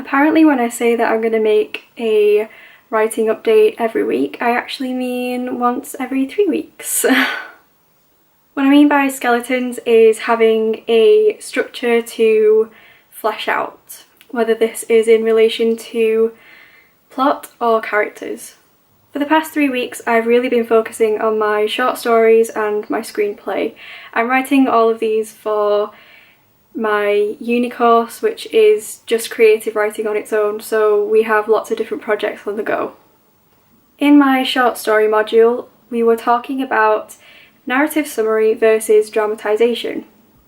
Apparently when I say that I'm going to make a writing update every week, I actually mean once every 3 weeks. What I mean by skeletons is having a structure to flesh out, whether this is in relation to plot or characters. For the past 3 weeks, I've really been focusing on my short stories and my screenplay. I'm writing all of these for my uni course, which is just creative writing on its own, so we have lots of different projects on the go. In my short story module, we were talking about narrative summary versus dramatisation.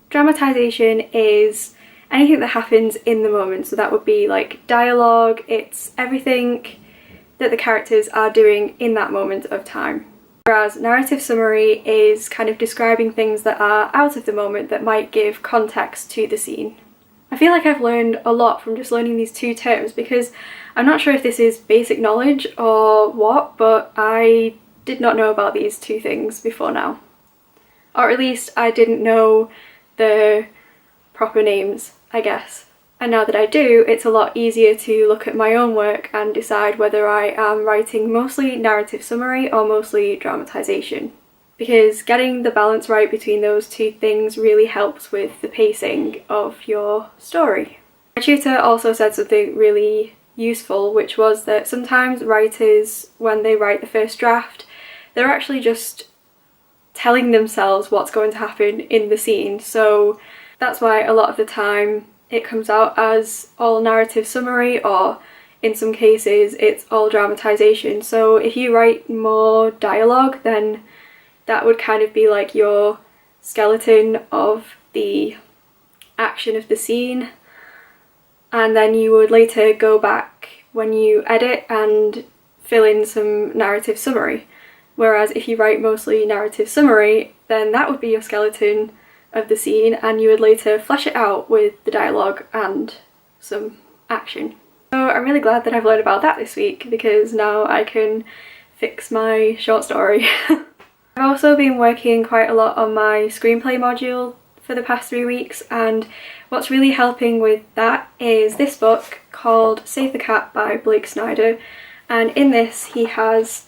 Dramatisation is anything that happens in the moment, so that would be like dialogue, it's everything that the characters are doing in that moment of time. Whereas narrative summary is kind of describing things that are out of the moment that might give context to the scene. I feel like I've learned a lot from just learning these two terms, because I'm not sure if this is basic knowledge or what, but I did not know about these two things before now. Or at least I didn't know the proper names, I guess. And now that I do, it's a lot easier to look at my own work and decide whether I am writing mostly narrative summary or mostly dramatisation. Because getting the balance right between those two things really helps with the pacing of your story. My tutor also said something really useful, which was that sometimes writers, when they write the first draft, they're actually just telling themselves what's going to happen in the scene. So that's why a lot of the time it comes out as all narrative summary, or in some cases it's all dramatisation. So if you write more dialogue, then that would kind of be like your skeleton of the action of the scene, and then you would later go back when you edit and fill in some narrative summary. Whereas if you write mostly narrative summary, then that would be your skeleton of the scene, and you would later flesh it out with the dialogue and some action. So I'm really glad that I've learned about that this week, because now I can fix my short story. I've also been working quite a lot on my screenplay module for the past 3 weeks, and what's really helping with that is this book called Save the Cat by Snyder, and in this he has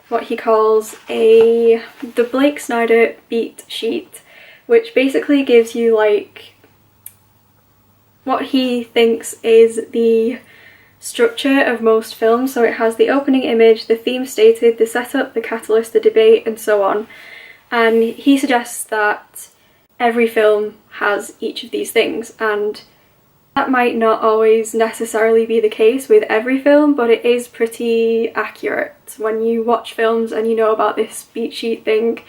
what he calls the Snyder beat sheet, which basically gives you like what he thinks is the structure of most films. So it has the opening image, the theme stated, the setup, the catalyst, the debate, and so on. And he suggests that every film has each of these things, and that might not always necessarily be the case with every film, but it is pretty accurate. When you watch films and you know about this beat sheet thing,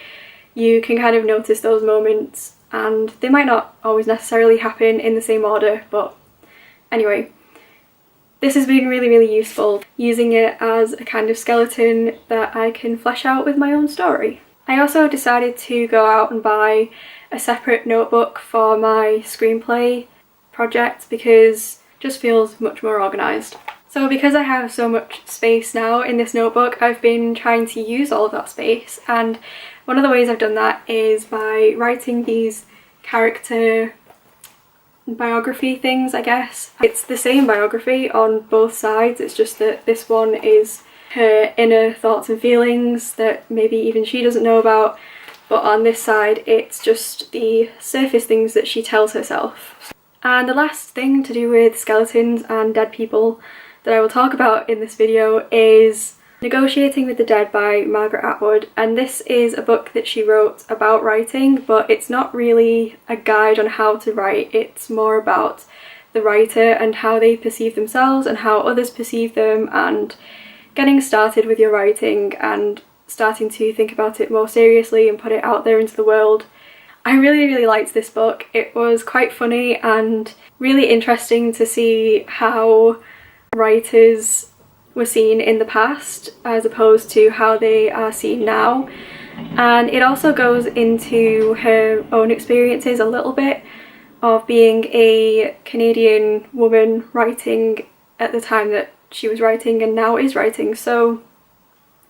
you can kind of notice those moments, and they might not always necessarily happen in the same order, but anyway. This has been really, really useful, using it as a kind of skeleton that I can flesh out with my own story. I also decided to go out and buy a separate notebook for my screenplay project, because it just feels much more organised. So because I have so much space now in this notebook, I've been trying to use all of that space, and one of the ways I've done that is by writing these character biography things, I guess. It's the same biography on both sides, it's just that this one is her inner thoughts and feelings that maybe even she doesn't know about, but on this side it's just the surface things that she tells herself. And the last thing to do with skeletons and dead people that I will talk about in this video is Negotiating with the Dead by Margaret Atwood, and this is a book that she wrote about writing, but it's not really a guide on how to write, it's more about the writer and how they perceive themselves and how others perceive them, and getting started with your writing and starting to think about it more seriously and put it out there into the world. I really, really liked this book. It was quite funny and really interesting to see how writers were seen in the past as opposed to how they are seen now, and it also goes into her own experiences a little bit of being a Canadian woman writing at the time that she was writing and now is writing. So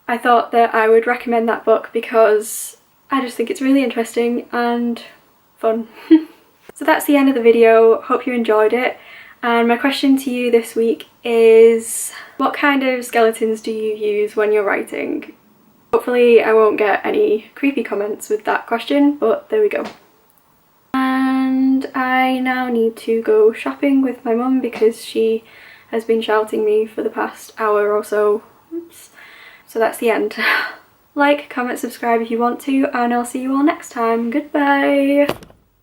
I thought that I would recommend that book because I just think it's really interesting and fun. So that's the end of the video. Hope you enjoyed it, And my question to you this week is, what kind of skeletons do you use when you're writing? Hopefully I won't get any creepy comments with that question, but there we go. And I now need to go shopping with my mum because she has been shouting me for the past hour or so. Oops. So that's the end. Like, comment, subscribe if you want to, and I'll see you all next time. Goodbye!